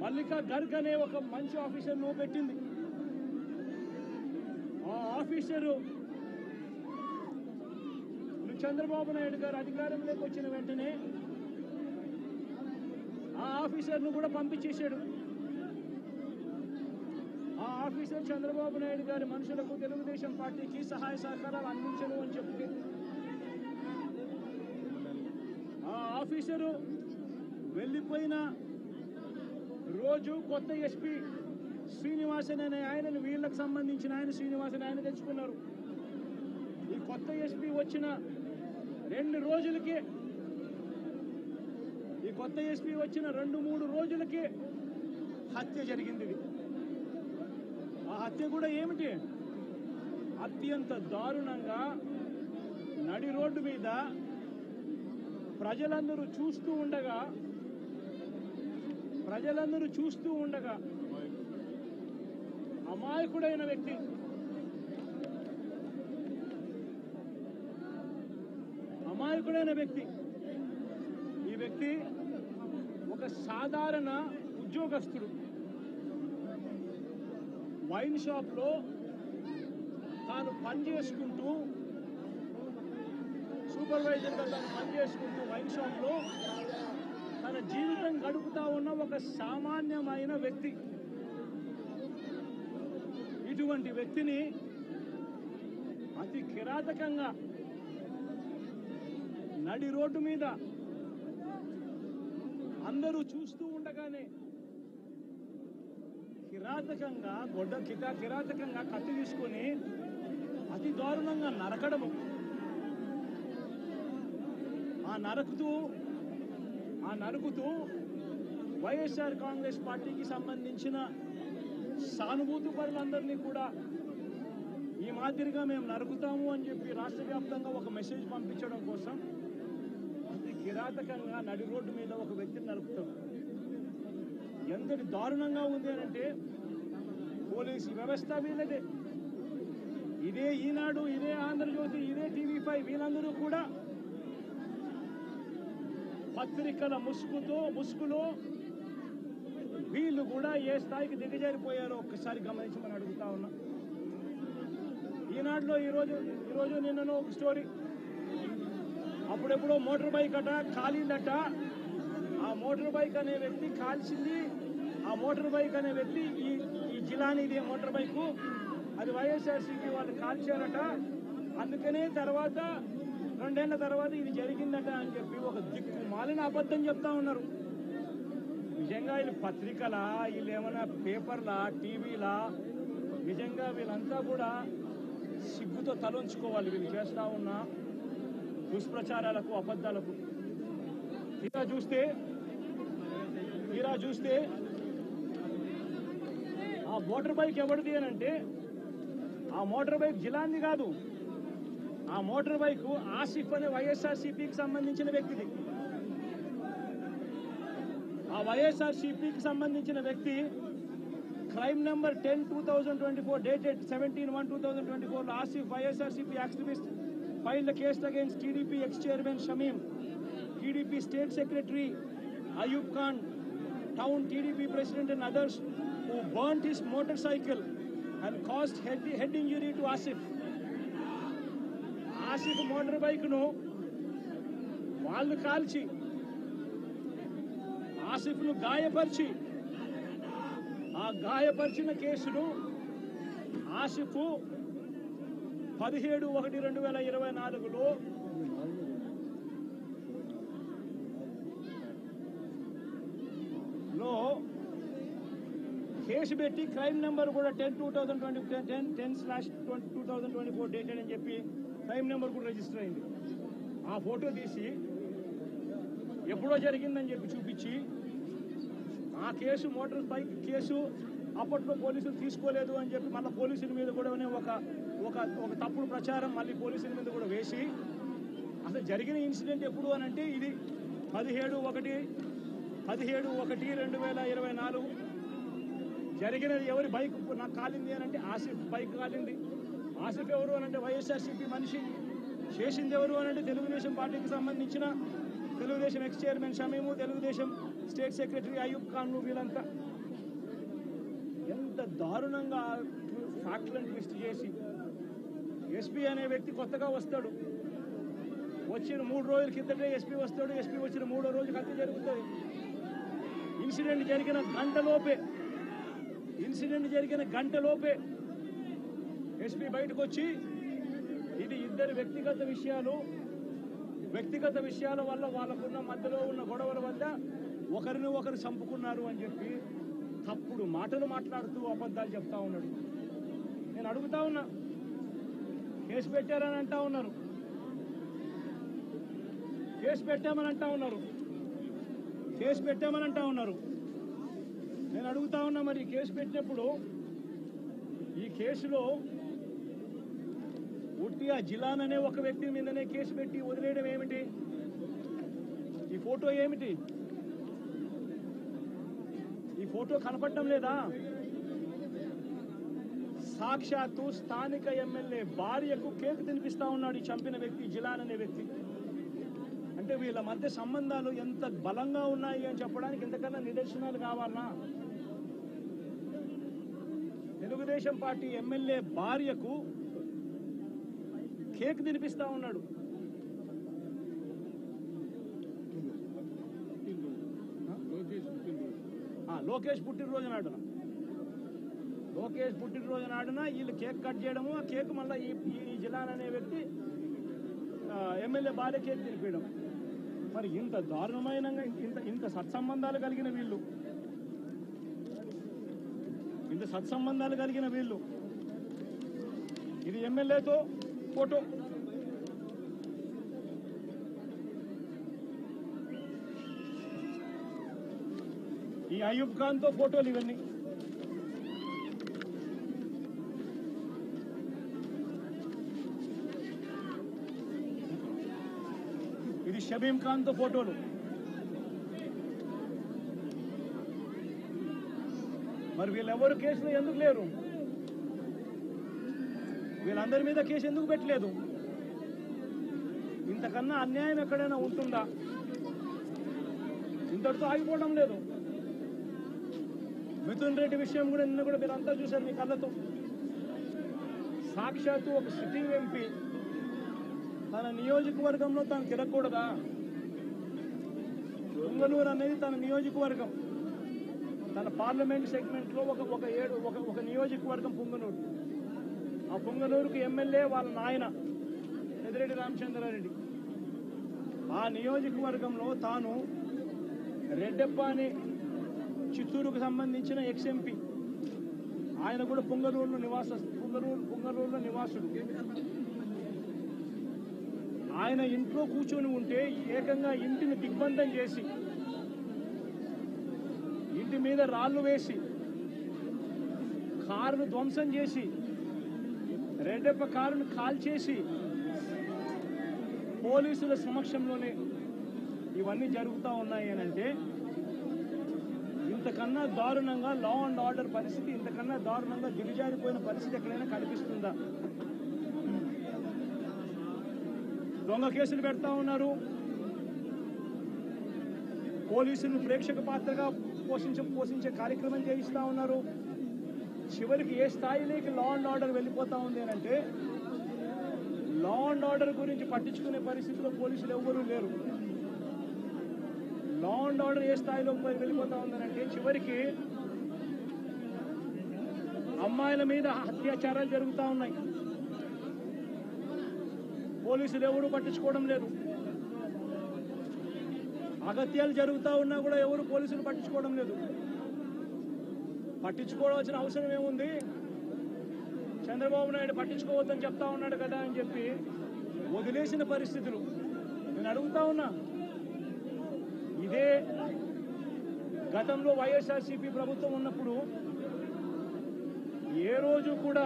మల్లికా గర్గ్ అనే ఒక మంచి ఆఫీసర్ను పెట్టింది. ఆ ఆఫీసరు చంద్రబాబు నాయుడు గారు అధికారంలోకి వచ్చిన వెంటనే ఆ ఆఫీసర్ను కూడా పంపించేశాడు. ఆ ఆఫీసర్ చంద్రబాబు నాయుడు గారి మనుషులకు తెలుగుదేశం పార్టీకి సహాయ సహకారాలు అందించను అని చెప్తే ఆ ఆఫీసరు వెళ్ళిపోయిన రోజు కొత్త ఎస్పీ శ్రీనివాసన్ అనే ఆయనను వీళ్ళకి సంబంధించిన ఆయన శ్రీనివాసన్ ఆయన తెచ్చుకున్నారు. ఈ కొత్త ఎస్పీ వచ్చిన 2 రోజులకే ఈ కొత్త ఎస్పీ వచ్చిన 2-3 రోజులకే హత్య జరిగింది. ఆ హత్య కూడా ఏమిటి? అత్యంత దారుణంగా నడి రోడ్డు మీద ప్రజలందరూ చూస్తూ ఉండగా అమాయకుడైన వ్యక్తి ఈ వ్యక్తి ఒక సాధారణ ఉద్యోగస్తుడు. వైన్ షాప్లో తాను పనిచేసుకుంటూ సూపర్వైజర్గా తాను పనిచేసుకుంటూ వైన్ షాప్లో తన జీవితం గడుపుతా ఉన్న ఒక సామాన్యమైన వ్యక్తి. ఇటువంటి వ్యక్తిని అతి కిరాతకంగా నడి రోడ్డు మీద అందరూ చూస్తూ ఉండగానే కిరాతకంగా కత్తి తీసుకొని అతి దారుణంగా నరకడము. ఆ నరుకుతూ వైఎస్ఆర్ కాంగ్రెస్ పార్టీకి సంబంధించిన సానుభూతి పరులందరినీ కూడా ఈ మాదిరిగా మేము నరుకుతాము అని చెప్పి రాష్ట్ర వ్యాప్తంగా ఒక మెసేజ్ పంపించడం కోసం అతి కిరాతకంగా నడి రోడ్డు మీద ఒక వ్యక్తిని నరుకుతాం. ఎంతటి దారుణంగా ఉంది అంటే పోలీసు వ్యవస్థ వీళ్ళదే. ఇదే ఈనాడు, ఇదే ఆంధ్రజ్యోతి, ఇదే TV5 వీళ్ళందరూ కూడా పత్రికల ముసుగులో వీళ్ళు కూడా ఏ స్థాయికి దిగజారిపోయారో ఒక్కసారి గమనించమని అడుగుతా ఉన్నా. ఈనాడులో ఈరోజు నిన్ననో ఒక స్టోరీ. అప్పుడెప్పుడో మోటార్ బైక్ కాలిందట. ఆ మోటార్ బైక్ అనే వ్యక్తి కాల్చింది. ఆ మోటార్ బైక్ అనే వ్యక్తి ఈ జిలానీది మోటార్ బైకు అది వైఎస్ఆర్సీపీ వాళ్ళు కాల్చారట. అందుకనే 2 ఏళ్ల తర్వాత ఇది జరిగిందట అని చెప్పి ఒక దిక్కుమాలిన అబద్ధం చెప్తా ఉన్నారు. నిజంగా వీళ్ళు పత్రికలా, వీళ్ళు ఏమైనా పేపర్లా, టీవీలా? నిజంగా వీళ్ళంతా కూడా సిగ్గుతో తలొంచుకోవాలి వీళ్ళు చేస్తా ఉన్న దుష్ప్రచారాలకు, అబద్ధాలకు. తీరా చూస్తే ఆ మోటార్ బైక్ ఎవరిది అని అంటే ఆ మోటార్ బైక్ జిలాంది కాదు. ఆ మోటార్ బైక్ ఆసిఫ్ అనే వైఎస్ఆర్సీపీకి సంబంధించిన వ్యక్తిది. ఆ వైఎస్ఆర్సీపీకి సంబంధించిన వ్యక్తి crime number 10/2024 dated 17/1/2024 Asif YSRCP activist filed a case against TDP ex-chairman Shamim, TDP state secretary Ayub Khan, town TDP president and others who burnt his motorcycle and caused head injury to Asif. Asif motorbike nu వాళ్ళు కాల్చి ఆసిఫ్ను గాయపరిచి ఆ గాయపరిచిన కేసును Asif 17/1/2024లో case పెట్టి crime number కూడా 10/2024 dated అని చెప్పి crime number కూడా register అయింది. ఆ ఫోటో తీసి ఎప్పుడో జరిగిందని చెప్పి చూపించి ఆ కేసు మోటార్ బైక్ కేసు అప్పట్లో పోలీసులు తీసుకోలేదు అని చెప్పి మళ్ళీ పోలీసుల మీద కూడా ఒక తప్పుడు ప్రచారం మళ్ళీ పోలీసుల మీద కూడా వేసి అసలు జరిగిన ఇన్సిడెంట్ ఎప్పుడు అని అంటే ఇది 17/1/2024 జరిగినది. ఎవరి బైక్ నాకు కాలింది అని అంటే ఆసిఫ్ బైక్ కాలింది. ఆసిఫ్ ఎవరు అని అంటే వైఎస్ఆర్సీపీ మనిషి. చేసింది ఎవరు అని అంటే తెలుగుదేశం పార్టీకి సంబంధించిన Telugu Desam X chairman Shamim, Telugu Desam state secretary Ayub Khan వీళ్ళంతా ఎంత దారుణంగా ఫ్యాక్ట్లను ట్విస్ట్ చేసి ఎస్పీ అనే వ్యక్తి కొత్తగా వస్తాడు, వచ్చిన 3 రోజుల కిందటే ఎస్పీ వస్తాడు, ఎస్పీ వచ్చిన 3వ రోజుకి హత్య జరుగుతుంది. ఇన్సిడెంట్ జరిగిన గంటలోపే ఎస్పీ బయటకు వచ్చి ఇది ఇద్దరు వ్యక్తిగత విషయాల వల్ల వాళ్ళకున్న మధ్యలో ఉన్న గొడవల వల్ల ఒకరిని ఒకరు చంపుకున్నారు అని చెప్పి తప్పుడు మాటలు మాట్లాడుతూ అబద్ధాలు చెప్తా ఉన్నాడు. నేను అడుగుతా ఉన్నా, కేసు పెట్టారని అంటా ఉన్నారు, కేసు పెట్టామని అంటా ఉన్నారు. నేను అడుగుతా ఉన్నా, మరి కేసు పెట్టినప్పుడు ఈ కేసులో ఉట్టి ఆ జిలాన్ అనే ఒక వ్యక్తి మీదనే కేసు పెట్టి వదిలేయడం ఏమిటి? ఈ ఫోటో ఏమిటి? ఈ ఫోటో కనపడటం లేదా? సాక్షాత్తు స్థానిక ఎమ్మెల్యే భార్యకు కేక్ తినిపిస్తా ఉన్నాడు ఈ చంపిన వ్యక్తి, జిలాన్ అనే వ్యక్తి. అంటే వీళ్ళ మధ్య సంబంధాలు ఎంత బలంగా ఉన్నాయి అని చెప్పడానికి ఇంతకన్నా నిదర్శనాలు కావాలనా? తెలుగుదేశం పార్టీ ఎమ్మెల్యే భార్యకు కేక్ తినిపిస్తా ఉన్నాడు. లోకేష్ పుట్టినరోజు నాడున వీళ్ళు కేక్ కట్ చేయడము, ఆ కేక్ మళ్ళీ ఈ జిలాన్ అనే వ్యక్తి ఎమ్మెల్యే భార్య కేక్ తినిపించడం. మరి ఇంత దారుణమైన ఇంత సత్సంబంధాలు కలిగిన వీళ్ళు, ఇది ఎమ్మెల్యేతో ఫోటో, ఈ అయూబ్ ఖాన్ తో ఫోటోలు, ఇవన్నీ ఇది షబీం ఖాన్ తో ఫోటోలు. మరి వీళ్ళెవరు కేసులో ఎందుకు లేరు? వీళ్ళందరి మీద కేసు ఎందుకు పెట్టలేదు? ఇంతకన్నా అన్యాయం ఎక్కడైనా ఉంటుందా? ఇంతటితో ఆగిపోవడం లేదు. మిథున్ రెడ్డి విషయం కూడా నిన్న కూడా మీరంతా చూశారు మీ కళ్ళతో. సాక్షాత్తు ఒక సిట్టింగ్ ఎంపీ తన నియోజకవర్గంలో తాను తిరగకూడదా? పుంగనూరు అనేది తన నియోజకవర్గం, తన పార్లమెంట్ సెగ్మెంట్ లో ఒక నియోజకవర్గం పుంగనూరు. ఆ పుంగనూరుకు ఎమ్మెల్యే వాళ్ళ నాయన పెద్దిరెడ్డి రామచంద్రారెడ్డి. ఆ నియోజకవర్గంలో తాను రెడ్డెప్ప అని చిత్తూరుకు సంబంధించిన ఎక్స్ఎంపీ, ఆయన కూడా పుంగనూరులో నివాసుడు. ఆయన ఇంట్లో కూర్చొని ఉంటే ఏకంగా ఇంటిని దిగ్బంధం చేసి, ఇంటి మీద రాళ్లు వేసి, కారును ధ్వంసం చేసి, రెడ్డెప్ప కారును కాల్చేసి, పోలీసుల సమక్షంలోనే ఇవన్నీ జరుగుతూ ఉన్నాయి అని అంటే ఇంతకన్నా దారుణంగా లా అండ్ ఆర్డర్ పరిస్థితి, ఇంతకన్నా దారుణంగా దిగజారిపోయిన పరిస్థితి ఎక్కడైనా కనిపిస్తుందా? దొంగ కేసులు పెడతా ఉన్నారు, పోలీసులు ప్రేక్షక పాత్రగా పోషించే కార్యక్రమం చేయిస్తా ఉన్నారు. చివరికి ఏ స్థాయిలోకి లా అండ్ ఆర్డర్ వెళ్ళిపోతా ఉంది అని అంటే లా అండ్ ఆర్డర్ గురించి పట్టించుకునే పరిస్థితిలో పోలీసులు ఎవ్వరూ లేరు. లా అండ్ ఆర్డర్ ఏ స్థాయిలో వెళ్ళిపోతా ఉందనంటే చివరికి అమ్మాయిల మీద అత్యాచారాలు జరుగుతూ ఉన్నాయి, పోలీసులు ఎవరు పట్టించుకోవడం లేదు. అగత్యాలు జరుగుతూ ఉన్నా కూడా ఎవరు పోలీసులు పట్టించుకోవడం లేదు. పట్టించుకోవాల్సిన అవసరం ఏముంది? చంద్రబాబు నాయుడు పట్టించుకోవద్దని చెప్తా ఉన్నాడు కదా అని చెప్పి వదిలేసిన పరిస్థితులు. నేను అడుగుతా ఉన్నా, ఇదే గతంలో వైఎస్ఆర్సీపీ ప్రభుత్వం ఉన్నప్పుడు ఏ రోజు కూడా